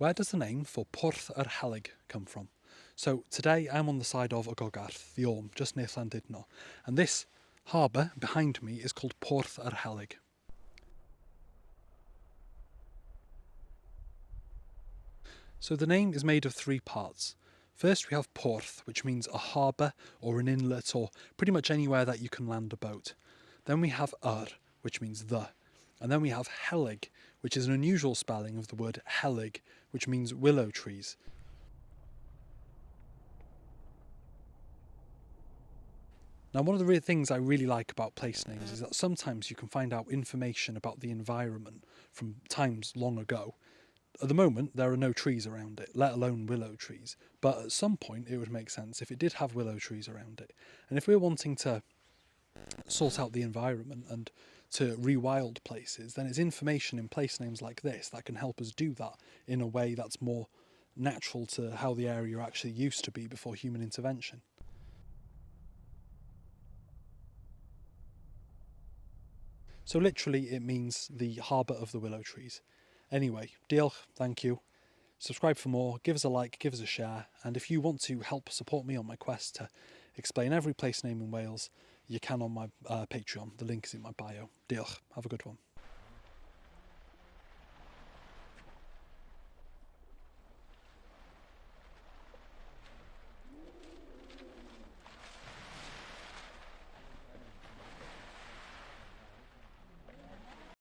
Where does the name for Porth-yr-Helig come from? So today I'm on the side of Gogarth, the Orme, just near Llandudno, and this harbour behind me is called Porth-yr-Helig. So the name is made of three parts. First we have Porth, which means a harbour or an inlet or pretty much anywhere that you can land a boat. Then we have which means the. And then we have Helig, which is an unusual spelling of the word Helig, which means willow trees. Now, one of the things I really like about place names is that sometimes you can find out information about the environment from times long ago. At the moment, there are no trees around it, let alone willow trees. But at some point, it would make sense if it did have willow trees around it. And if we're wanting to sort out the environment and to rewild places, then it's information in place names like this that can help us do that in a way that's more natural to how the area actually used to be before human intervention. So literally it means the harbour of the willow trees. Anyway, diolch, thank you. Subscribe for more, give us a like, give us a share, and if you want to help support me on my quest to explain every place name in Wales, you can on my Patreon. The link is in my bio. Diolch, have a good one.